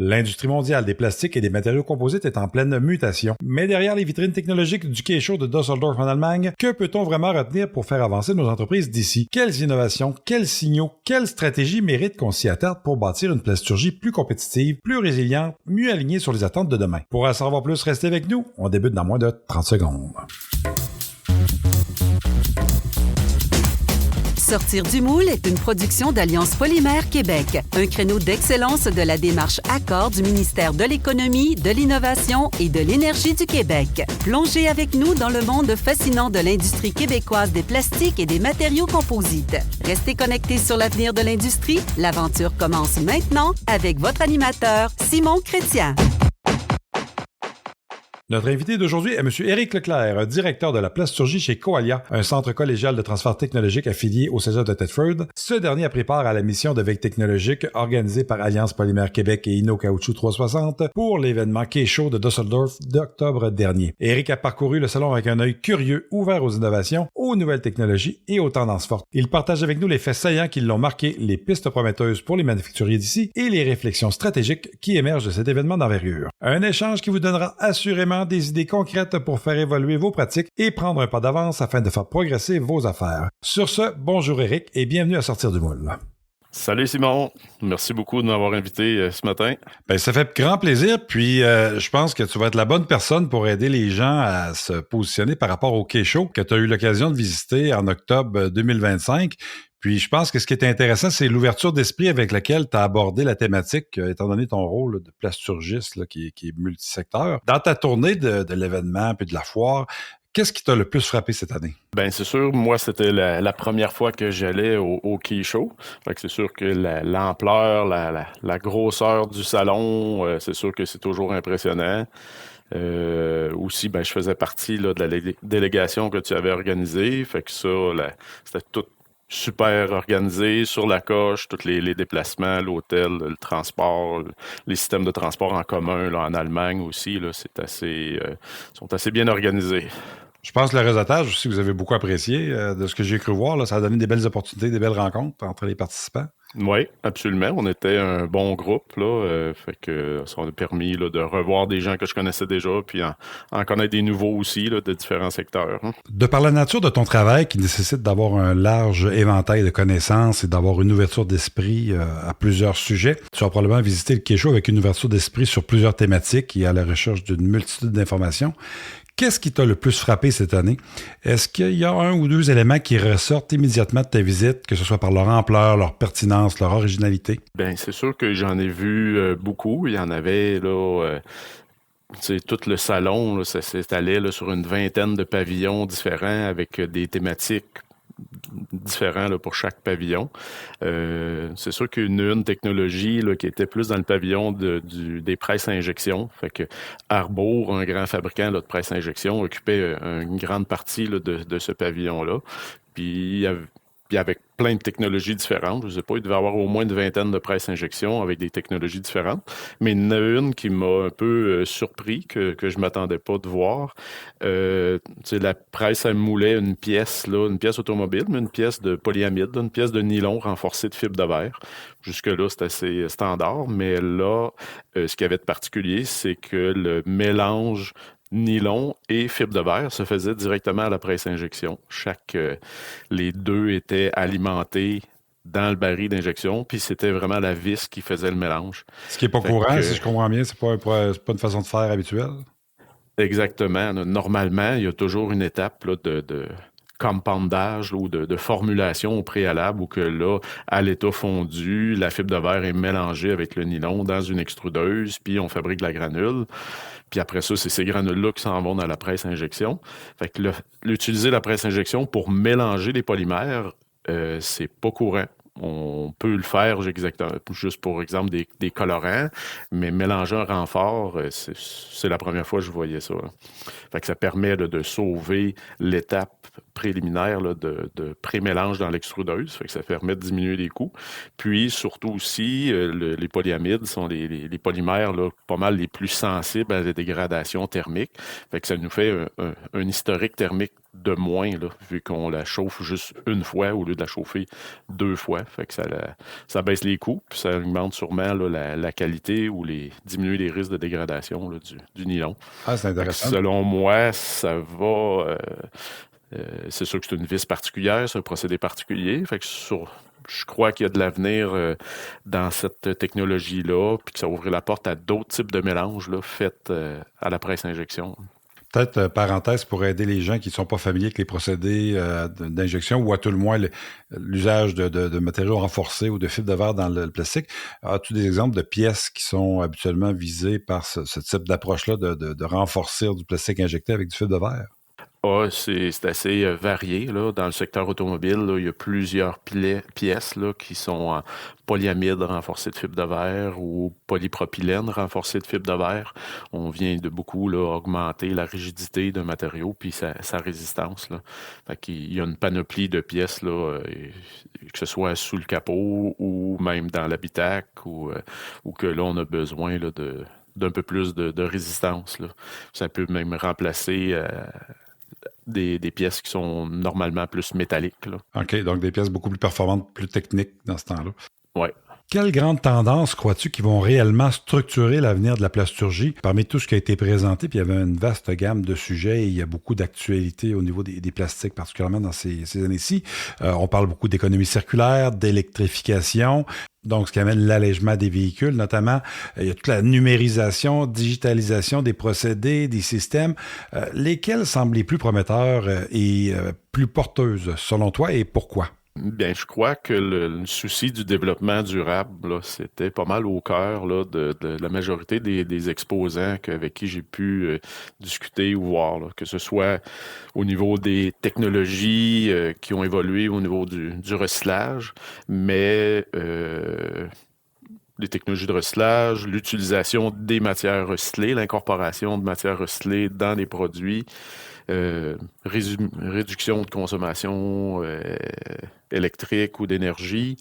L'industrie mondiale des plastiques et des matériaux composites est en pleine mutation. Mais derrière les vitrines technologiques du K-Show de Düsseldorf en Allemagne, que peut-on vraiment retenir pour faire avancer nos entreprises d'ici? Quelles innovations, quels signaux, quelles stratégies méritent qu'on s'y attarde pour bâtir une plasturgie plus compétitive, plus résiliente, mieux alignée sur les attentes de demain? Pour en savoir plus, restez avec nous. On débute dans moins de 30 secondes. Sortir du moule est une production d'Alliance Polymère Québec, un créneau d'excellence de la démarche Accord du ministère de l'Économie, de l'Innovation et de l'Énergie du Québec. Plongez avec nous dans le monde fascinant de l'industrie québécoise des plastiques et des matériaux composites. Restez connectés sur l'avenir de l'industrie. L'aventure commence maintenant avec votre animateur, Simon Chrétien. Notre invité d'aujourd'hui est M. Éric Leclerc, directeur de la plasturgie chez Coalia, un centre collégial de transfert technologique affilié au Cégep de Thetford. Ce dernier a pris part à la mission de veille technologique organisée par Alliance Polymère Québec et Inno Caoutchouc 360 pour l'événement K-Show de Düsseldorf d'octobre dernier. Éric a parcouru le salon avec un œil curieux, ouvert aux innovations, aux nouvelles technologies et aux tendances fortes. Il partage avec nous les faits saillants qui l'ont marqué, les pistes prometteuses pour les manufacturiers d'ici et les réflexions stratégiques qui émergent de cet événement d'envergure. Un échange qui vous donnera assurément des idées concrètes pour faire évoluer vos pratiques et prendre un pas d'avance afin de faire progresser vos affaires. Sur ce, bonjour Éric et bienvenue à Sortir du moule. Salut Simon, merci beaucoup de m'avoir invité ce matin. Ça fait grand plaisir, puis je pense que tu vas être la bonne personne pour aider les gens à se positionner par rapport au K-Show que tu as eu l'occasion de visiter en octobre 2025. Puis je pense que ce qui est intéressant, c'est l'ouverture d'esprit avec laquelle tu as abordé la thématique, étant donné ton rôle là, de plasturgiste là, qui est multisecteur. Dans ta tournée de l'événement puis de la foire, qu'est-ce qui t'a le plus frappé cette année? Ben c'est sûr, moi c'était la première fois que j'allais au K-Show. Fait que c'est sûr que l'ampleur, la grosseur du salon, c'est sûr que c'est toujours impressionnant. Aussi, je faisais partie là, de la délégation que tu avais organisée. Fait que ça, c'était tout super organisé sur la coche, tous les déplacements, l'hôtel, le transport, les systèmes de transport en commun là, en Allemagne aussi, là, sont assez bien organisés. Je pense que le réseautage aussi, vous avez beaucoup apprécié de ce que j'ai cru voir. Là, ça a donné des belles opportunités, des belles rencontres entre les participants. Oui, absolument. On était un bon groupe, là. Fait que ça m'a permis là, de revoir des gens que je connaissais déjà, puis en connaître des nouveaux aussi, là, de différents secteurs. De par la nature de ton travail qui nécessite d'avoir un large éventail de connaissances et d'avoir une ouverture d'esprit à plusieurs sujets, tu vas probablement visiter le K-Show avec une ouverture d'esprit sur plusieurs thématiques et à la recherche d'une multitude d'informations. Qu'est-ce qui t'a le plus frappé cette année? Est-ce qu'il y a un ou deux éléments qui ressortent immédiatement de ta visite, que ce soit par leur ampleur, leur pertinence, leur originalité? Bien, c'est sûr que j'en ai vu beaucoup. Il y en avait, là... tout le salon, là, ça s'étalait là, sur une vingtaine de pavillons différents avec des thématiques différents là, pour chaque pavillon. C'est sûr qu'une technologie là, qui était plus dans le pavillon des presses à injection. Fait que Arbour, un grand fabricant là, de presses à injection, occupait une grande partie là, de ce pavillon-là. Puis avec plein de technologies différentes. Je ne sais pas, il devait y avoir au moins une vingtaine de presses injection avec des technologies différentes. Mais il y en a une qui m'a un peu surpris, que je ne m'attendais pas de voir. La presse, elle moulait une pièce automobile, mais une pièce de polyamide, une pièce de nylon renforcée de fibre de verre. Jusque-là, c'est assez standard. Mais là, ce qu'il y avait de particulier, c'est que le mélange nylon et fibre de verre se faisait directement à la presse injection. Les deux étaient alimentés dans le baril d'injection, puis c'était vraiment la vis qui faisait le mélange. Ce qui n'est pas courant, si je comprends bien, c'est pas une façon de faire habituelle? Exactement. Normalement, il y a toujours une étape là, de compoundage ou de formulation au préalable où que là, à l'état fondu, la fibre de verre est mélangée avec le nylon dans une extrudeuse, puis on fabrique la granule. Puis après ça, c'est ces granules-là qui s'en vont dans la presse injection. Fait que utiliser la presse injection pour mélanger les polymères, c'est pas courant. On peut le faire juste pour exemple des colorants, mais mélanger un renfort, c'est la première fois que je voyais ça. Là. Fait que ça permet là, de sauver l'étape préliminaire là, de pré-mélange dans l'extrudeuse. Fait que ça permet de diminuer les coûts. Puis surtout aussi, les polyamides sont les polymères là, pas mal les plus sensibles à la dégradation thermique. Fait que ça nous fait un historique thermique de moins, là, vu qu'on la chauffe juste une fois au lieu de la chauffer 2 fois. Fait que ça baisse les coûts, puis ça augmente sûrement là, la qualité ou diminuer les risques de dégradation là, du nylon. Ah, c'est Fait que intéressant. selon moi, ça va. C'est sûr que c'est une vis particulière, c'est un procédé particulier. Fait que je crois qu'il y a de l'avenir dans cette technologie-là, puis que ça ouvre la porte à d'autres types de mélanges là, faits à la presse injection. Peut-être, parenthèse, pour aider les gens qui ne sont pas familiers avec les procédés d'injection ou à tout le moins l'usage de matériaux renforcés ou de fibres de verre dans le plastique. As-tu des exemples de pièces qui sont habituellement visées par ce type d'approche-là de renforcer du plastique injecté avec du fibre de verre? Ah, c'est assez varié. Là. Dans le secteur automobile, là, il y a plusieurs pièces là, qui sont en polyamide renforcé de fibre de verre ou polypropylène renforcé de fibre de verre. On vient de beaucoup là, augmenter la rigidité d'un matériau puis sa résistance. Là. Fait qu'il y a une panoplie de pièces, là, que ce soit sous le capot ou même dans l'habitacle ou que là, on a besoin là, d'un peu plus de résistance. Là. Ça peut même remplacer des pièces qui sont normalement plus métalliques. Là. OK, donc des pièces beaucoup plus performantes, plus techniques dans ce temps-là. Ouais. Quelles grandes tendances crois-tu qui vont réellement structurer l'avenir de la plasturgie? Parmi tout ce qui a été présenté, puis il y avait une vaste gamme de sujets et il y a beaucoup d'actualités au niveau des plastiques, particulièrement dans ces années-ci. On parle beaucoup d'économie circulaire, d'électrification, donc ce qui amène l'allègement des véhicules, notamment. Il y a toute la numérisation, digitalisation des procédés, des systèmes. Lesquels semblent les plus prometteurs et plus porteuses, selon toi, et pourquoi? Bien, je crois que le souci du développement durable, là, c'était pas mal au cœur là, de la majorité des exposants avec qui j'ai pu discuter ou voir, là, que ce soit au niveau des technologies qui ont évolué au niveau du recyclage, mais les technologies de recyclage, l'utilisation des matières recyclées, l'incorporation de matières recyclées dans les produits, réduction de consommation électrique ou d'énergie,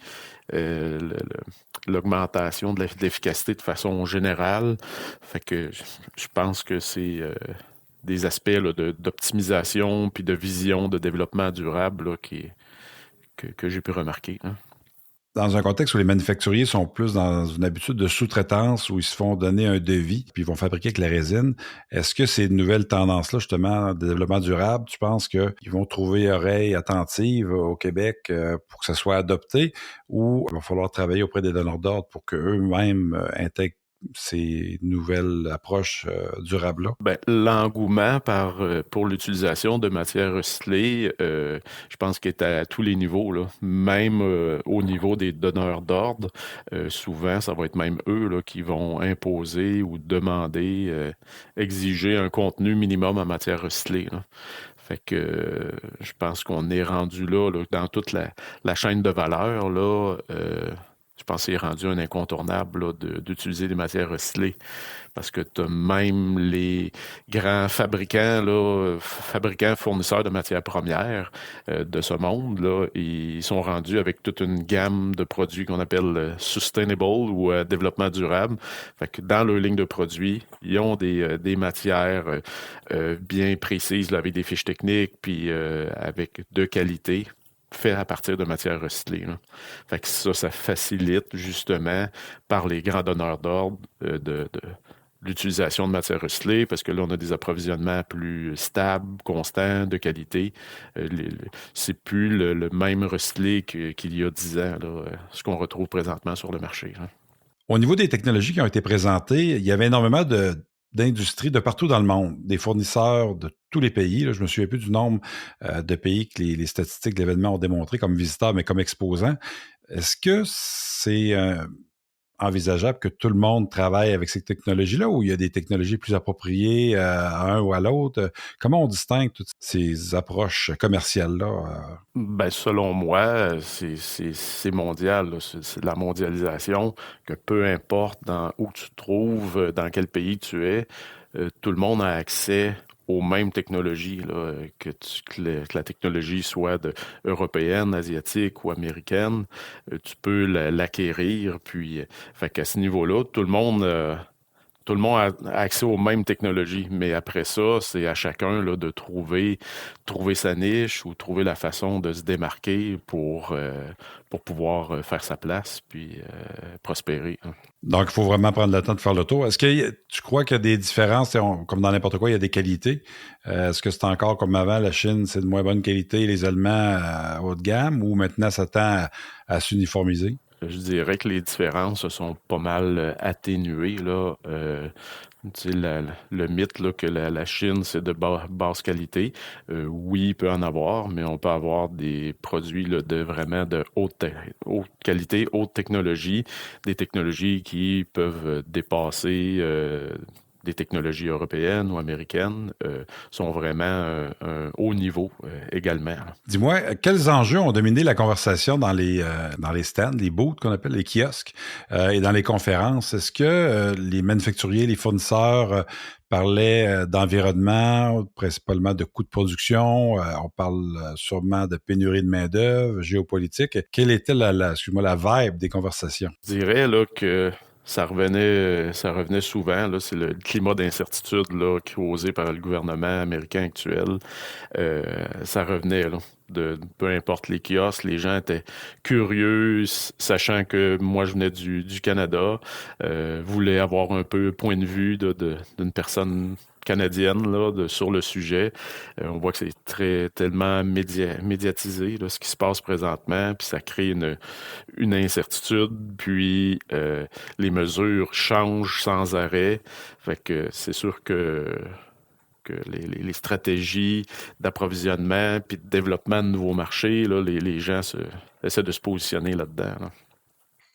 l'augmentation de l'efficacité de façon générale. Fait que je pense que c'est des aspects là, d'optimisation puis de vision de développement durable là, que j'ai pu remarquer. Hein. Dans un contexte où les manufacturiers sont plus dans une habitude de sous-traitance, où ils se font donner un devis, puis ils vont fabriquer avec la résine, est-ce que ces nouvelles tendances-là, justement, de développement durable, tu penses qu'ils vont trouver oreille attentive au Québec pour que ça soit adopté, ou il va falloir travailler auprès des donneurs d'ordre pour qu'eux-mêmes intègrent ces nouvelles approches durables-là? Ben, l'engouement pour l'utilisation de matières recyclées, je pense qu'il est à tous les niveaux, là. Même au niveau des donneurs d'ordre. Souvent, ça va être même eux là, qui vont imposer ou demander, exiger un contenu minimum en matière recyclée. Là. Fait que je pense qu'on est rendu là dans toute la chaîne de valeur. Là, je pense qu'il est rendu un incontournable là, d'utiliser des matières recyclées. Parce que tu as même les grands fabricants, là, fournisseurs de matières premières de ce monde, là, ils sont rendus avec toute une gamme de produits qu'on appelle sustainable ou développement durable. Fait que dans leur ligne de produits, ils ont des matières bien précises là, avec des fiches techniques puis avec de qualité fait à partir de matières recyclées. Là. Fait que ça facilite justement par les grands donneurs d'ordre de l'utilisation de matières recyclées parce que là, on a des approvisionnements plus stables, constants, de qualité. C'est plus le même recyclé qu'il y a 10 ans, là, ce qu'on retrouve présentement sur le marché. Là. Au niveau des technologies qui ont été présentées, il y avait énormément d'industries de partout dans le monde, des fournisseurs de tous les pays. Là, je me souviens plus du nombre de pays que les statistiques de l'événement ont démontré comme visiteurs, mais comme exposants. Est-ce que c'est envisageable que tout le monde travaille avec ces technologies-là ou il y a des technologies plus appropriées à un ou à l'autre? Comment on distingue toutes ces approches commerciales-là? Ben, selon moi, c'est mondial. Là. C'est de la mondialisation que peu importe où tu te trouves, dans quel pays tu es, tout le monde a accès aux mêmes technologies, là, que la technologie soit européenne, asiatique ou américaine, tu peux l'acquérir. Puis, fait qu'à ce niveau-là, tout le monde tout le monde a accès aux mêmes technologies, mais après ça, c'est à chacun là, de trouver sa niche ou trouver la façon de se démarquer pour pouvoir faire sa place puis prospérer. Donc, il faut vraiment prendre le temps de faire le tour. Est-ce que tu crois qu'il y a des différences, comme dans n'importe quoi, il y a des qualités? Est-ce que c'est encore comme avant, la Chine, c'est de moins bonne qualité, les Allemands haut de gamme, ou maintenant ça tend à s'uniformiser? Je dirais que les différences se sont pas mal atténuées, là. Le mythe là, que la Chine, c'est de basse qualité, oui, il peut en avoir, mais on peut avoir des produits là, vraiment de haute qualité, haute technologie, des technologies qui peuvent dépasser des technologies européennes ou américaines, sont vraiment un haut niveau également. Dis-moi, quels enjeux ont dominé la conversation dans les stands, les booths qu'on appelle les kiosques, et dans les conférences? Est-ce que les manufacturiers, les fournisseurs parlaient d'environnement, principalement de coûts de production? On parle sûrement de pénurie de main-d'œuvre, géopolitique. Quelle était la vibe des conversations? Je dirais là, que ça revenait souvent. Là, c'est le climat d'incertitude là, causé par le gouvernement américain actuel. Ça revenait là, de peu importe les kiosques. Les gens étaient curieux, sachant que moi, je venais du Canada, voulaient avoir un peu point de vue d'une personne canadienne là, sur le sujet. On voit que c'est tellement médiatisé là, ce qui se passe présentement, puis ça crée une incertitude, puis les mesures changent sans arrêt. Fait que c'est sûr que les stratégies d'approvisionnement puis de développement de nouveaux marchés, là, les gens essaient de se positionner là-dedans. Là.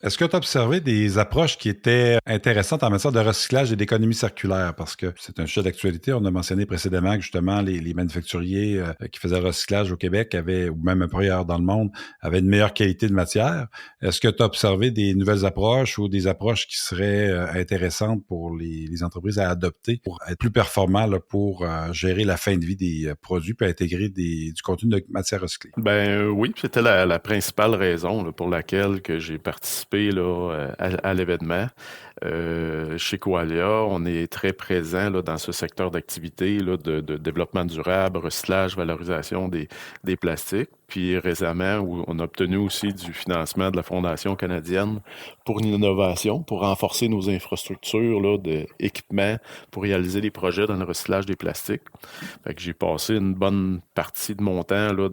Est-ce que tu as observé des approches qui étaient intéressantes en matière de recyclage et d'économie circulaire? Parce que c'est un sujet d'actualité. On a mentionné précédemment que justement les manufacturiers qui faisaient le recyclage au Québec ou même un peu ailleurs dans le monde, avaient une meilleure qualité de matière. Est-ce que tu as observé des nouvelles approches ou des approches qui seraient intéressantes pour les entreprises à adopter pour être plus performants là, pour gérer la fin de vie des produits puis intégrer du contenu de matière recyclée? Ben oui, c'était la principale raison là, pour laquelle que j'ai participé là, à l'événement. Chez Coalia, on est très présent là, dans ce secteur d'activité là, de développement durable, recyclage, valorisation des plastiques. Puis récemment, on a obtenu aussi du financement de la Fondation canadienne pour l'innovation, pour renforcer nos infrastructures là, d'équipements pour réaliser des projets dans le recyclage des plastiques. Fait que j'ai passé une bonne partie de mon temps là,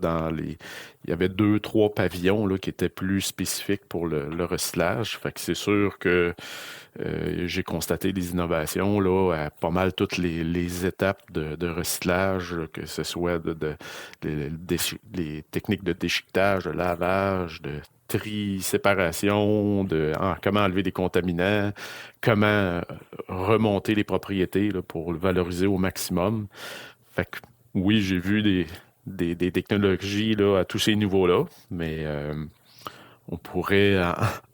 il y avait 2-3 pavillons là, qui étaient plus spécifiques pour le recyclage. Fait que c'est sûr que j'ai constaté des innovations là, à pas mal toutes les étapes de recyclage, que ce soit les techniques de déchiquetage, de lavage, de tri, séparation, comment enlever des contaminants, comment remonter les propriétés là, pour le valoriser au maximum. Fait que oui, j'ai vu des technologies là, à tous ces niveaux-là, mais on pourrait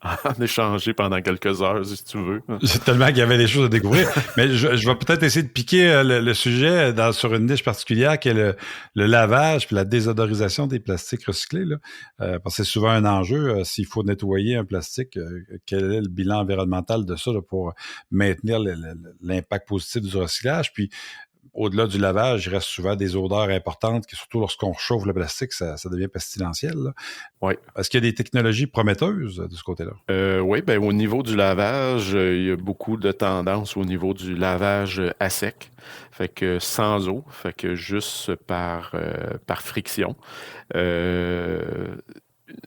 en échanger pendant quelques heures, si tu veux. C'est tellement qu'il y avait des choses à découvrir. Mais je vais peut-être essayer de piquer le sujet sur une niche particulière qui est le lavage puis la désodorisation des plastiques recyclés. Là. Parce que c'est souvent un enjeu. S'il faut nettoyer un plastique, quel est le bilan environnemental de ça là, pour maintenir l'impact positif du recyclage? Puis, au-delà du lavage, il reste souvent des odeurs importantes, surtout lorsqu'on chauffe le plastique, ça devient pestilentiel. Oui. Est-ce qu'il y a des technologies prometteuses de ce côté-là? Oui, ben au niveau du lavage, il y a beaucoup de tendances au niveau du lavage à sec. Fait que sans eau, fait que juste par friction.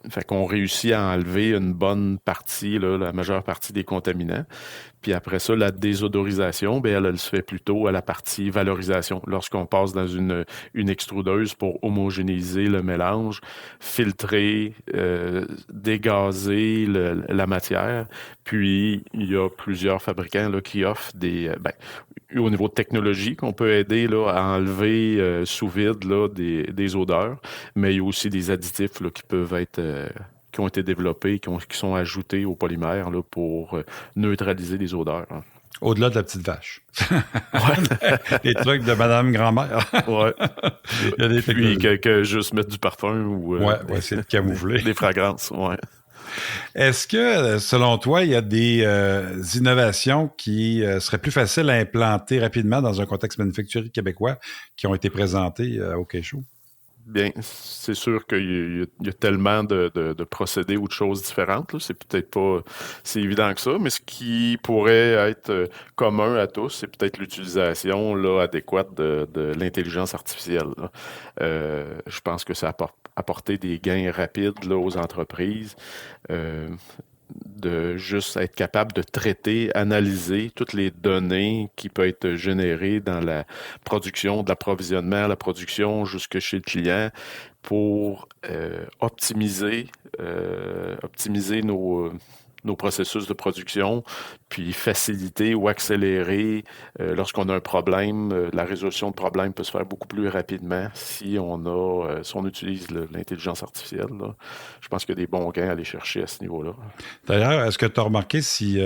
Fait qu'on réussit à enlever une bonne partie, là, la majeure partie des contaminants. Puis après ça, la désodorisation, ben elle se fait plutôt à la partie valorisation. Lorsqu'on passe dans une extrudeuse pour homogénéiser le mélange, filtrer, dégazer la matière. Puis, il y a plusieurs fabricants là, qui offrent au niveau de technologie, qu'on peut aider là, à enlever sous vide là, des odeurs. Mais il y a aussi des additifs là, qui peuvent être... qui ont été développés, qui sont ajoutés au polymère là, pour neutraliser les odeurs. Hein. Au-delà de la petite vache. Les trucs de Madame Grand-mère. Ouais. Il y a des puis que juste mettre du parfum ou essayer de camoufler. Des fragrances, ouais. Est-ce que, selon toi, il y a des innovations qui seraient plus faciles à implanter rapidement dans un contexte manufacturier québécois qui ont été présentées au K-Show? Bien, c'est sûr qu'il y a tellement de procédés ou de choses différentes, là. C'est peut-être pas si évident que ça, mais ce qui pourrait être commun à tous, c'est peut-être l'utilisation là, adéquate de l'intelligence artificielle, là. Je pense que ça a apporté des gains rapides là, aux entreprises. Euh, de juste être capable de traiter, analyser toutes les données qui peuvent être générées dans la production, de l'approvisionnement, la production jusque chez le client pour optimiser nos processus de production, puis faciliter ou accélérer lorsqu'on a un problème. La résolution de problème peut se faire beaucoup plus rapidement si on utilise l'intelligence artificielle, là. Je pense qu'il y a des bons gains à aller chercher à ce niveau-là. D'ailleurs, est-ce que tu as remarqué s'il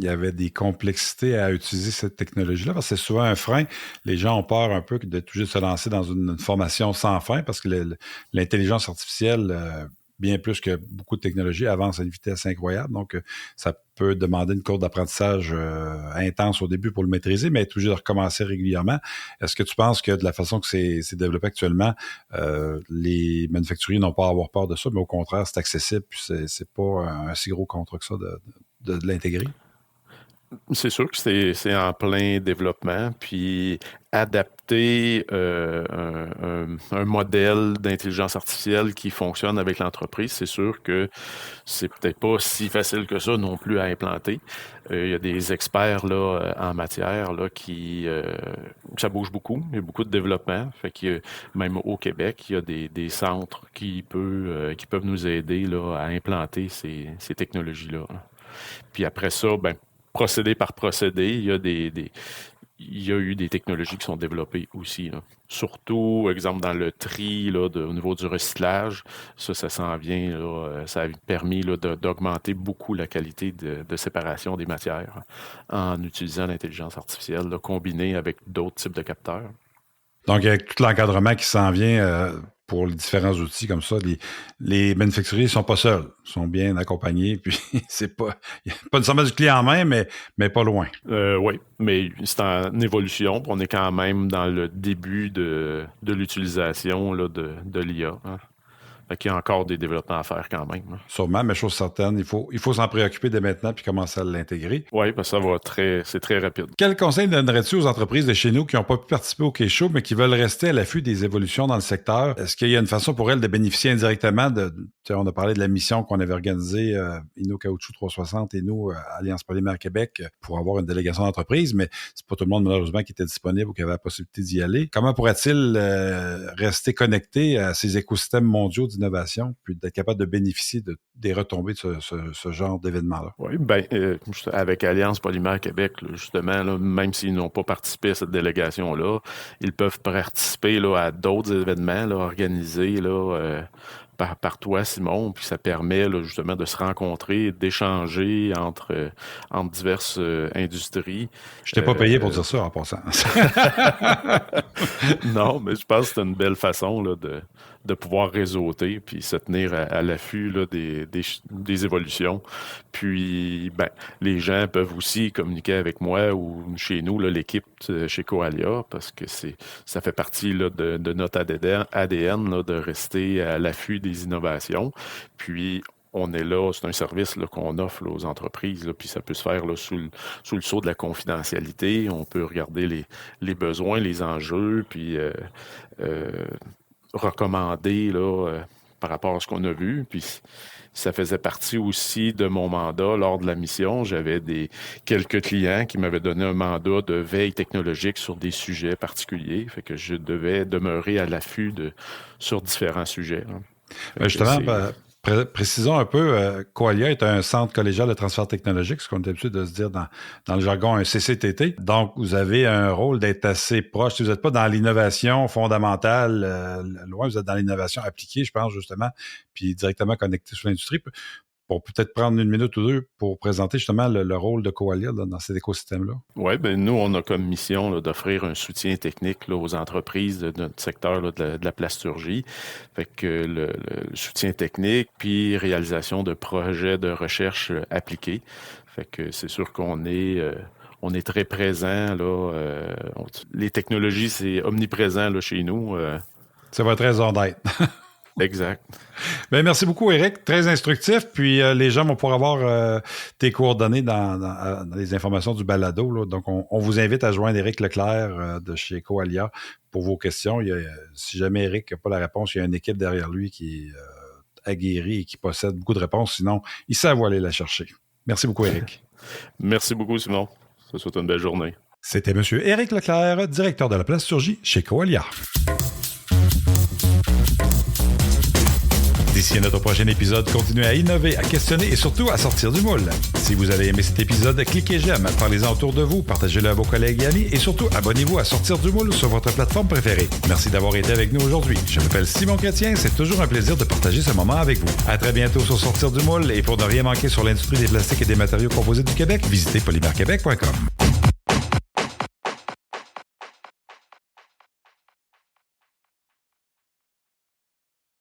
y avait des complexités à utiliser cette technologie-là? Parce que c'est souvent un frein. Les gens ont peur un peu d'être obligés de se lancer dans une formation sans fin parce que l'intelligence artificielle, bien plus que beaucoup de technologies, avance à une vitesse incroyable. Donc, ça peut demander une courbe d'apprentissage intense au début pour le maîtriser, mais être obligé de recommencer régulièrement. Est-ce que tu penses que de la façon que c'est développé actuellement, les manufacturiers n'ont pas à avoir peur de ça, mais au contraire, c'est accessible, puis c'est pas un si gros contrat que ça de l'intégrer? C'est sûr que c'est en plein développement, puis adapter un modèle d'intelligence artificielle qui fonctionne avec l'entreprise, c'est sûr que c'est peut-être pas si facile que ça non plus à implanter. Il y a des experts là en matière là qui ça bouge beaucoup, il y a beaucoup de développement, fait que même au Québec, il y a des centres qui peuvent nous aider là à implanter ces technologies-là. Puis après ça, ben procédé par procédé, il y a eu des technologies qui sont développées aussi, là. Surtout, exemple, dans le tri, là, au niveau du recyclage, ça s'en vient, là, ça a permis là, d'augmenter beaucoup la qualité de séparation des matières en utilisant l'intelligence artificielle, là, combinée avec d'autres types de capteurs. Donc, avec tout l'encadrement qui s'en vient pour les différents outils comme ça, les manufacturiers ne sont pas seuls, sont bien accompagnés, puis c'est pas nécessairement du clé en main, mais pas loin. Oui, mais c'est en évolution, puis on est quand même dans le début de l'utilisation là, de l'IA, hein. Fait qu'il y a encore des développements à faire quand même, hein. Sûrement, mais chose certaine, il faut s'en préoccuper dès maintenant puis commencer à l'intégrer. Oui, parce que c'est très rapide. Quel conseil donnerais-tu aux entreprises de chez nous qui n'ont pas pu participer au K-Show, mais qui veulent rester à l'affût des évolutions dans le secteur? Est-ce qu'il y a une façon pour elles de bénéficier indirectement on a parlé de la mission qu'on avait organisée, Inno Caoutchouc 360 et nous, Alliance Polymère Québec, pour avoir une délégation d'entreprise, mais c'est pas tout le monde, malheureusement, qui était disponible ou qui avait la possibilité d'y aller. Comment pourrait-il rester connecté à ces écosystèmes mondiaux d'innovation, puis d'être capable de bénéficier des retombées de ce genre d'événement-là? Oui, bien, avec Alliance Polymère Québec, là, justement, là, même s'ils n'ont pas participé à cette délégation-là, ils peuvent participer là, à d'autres événements là, organisés là, par toi, Simon, puis ça permet là, justement de se rencontrer, d'échanger entre diverses industries. Je t'ai pas payé pour dire ça en passant. Non, mais je pense que c'est une belle façon là, de pouvoir réseauter puis se tenir à l'affût là, des évolutions. Puis, ben, les gens peuvent aussi communiquer avec moi ou chez nous, là, l'équipe chez Coalia, parce que ça fait partie là, de notre ADN là, de rester à l'affût des innovations. Puis, on est là, c'est un service là, qu'on offre là, aux entreprises, là, puis ça peut se faire là, sous le sceau de la confidentialité. On peut regarder les besoins, les enjeux, puis recommander là, par rapport à ce qu'on a vu. Puis ça faisait partie aussi de mon mandat lors de la mission. J'avais quelques clients qui m'avaient donné un mandat de veille technologique sur des sujets particuliers. Fait que je devais demeurer à l'affût sur différents sujets, hein. Justement, précisons un peu, Coalia est un centre collégial de transfert technologique, ce qu'on est habitué de se dire dans le jargon un CCTT. Donc, vous avez un rôle d'être assez proche. Si vous n'êtes pas dans l'innovation fondamentale, loin, vous êtes dans l'innovation appliquée, je pense, justement, puis directement connecté sur l'industrie. pour peut-être prendre une minute ou deux pour présenter justement le rôle de Coalia dans cet écosystème-là. Oui, nous, on a comme mission là, d'offrir un soutien technique là, aux entreprises de notre secteur là, de la plasturgie. Fait que le soutien technique, puis réalisation de projets de recherche appliqués. Fait que c'est sûr qu'on est très présent. Là, les technologies, c'est omniprésent là, chez nous. C'est votre raison d'être. Exact. Bien, merci beaucoup, Éric. Très instructif. Puis les gens vont pouvoir avoir tes coordonnées dans les informations du balado. Là. Donc, on vous invite à joindre Éric Leclerc de chez Coalia pour vos questions. Si jamais Éric n'a pas la réponse, il y a une équipe derrière lui qui est aguerrie et qui possède beaucoup de réponses. Sinon, il sait où aller la chercher. Merci beaucoup, Éric. Merci beaucoup, Simon. Ça souhaite une belle journée. C'était M. Éric Leclerc, directeur de la plasturgie chez Coalia. D'ici à notre prochain épisode, continuez à innover, à questionner et surtout à sortir du moule. Si vous avez aimé cet épisode, cliquez j'aime, parlez-en autour de vous, partagez-le à vos collègues et amis et surtout abonnez-vous à Sortir du moule sur votre plateforme préférée. Merci d'avoir été avec nous aujourd'hui. Je m'appelle Simon Chrétien, c'est toujours un plaisir de partager ce moment avec vous. À très bientôt sur Sortir du moule et pour ne rien manquer sur l'industrie des plastiques et des matériaux composites du Québec, visitez polymerquebec.com.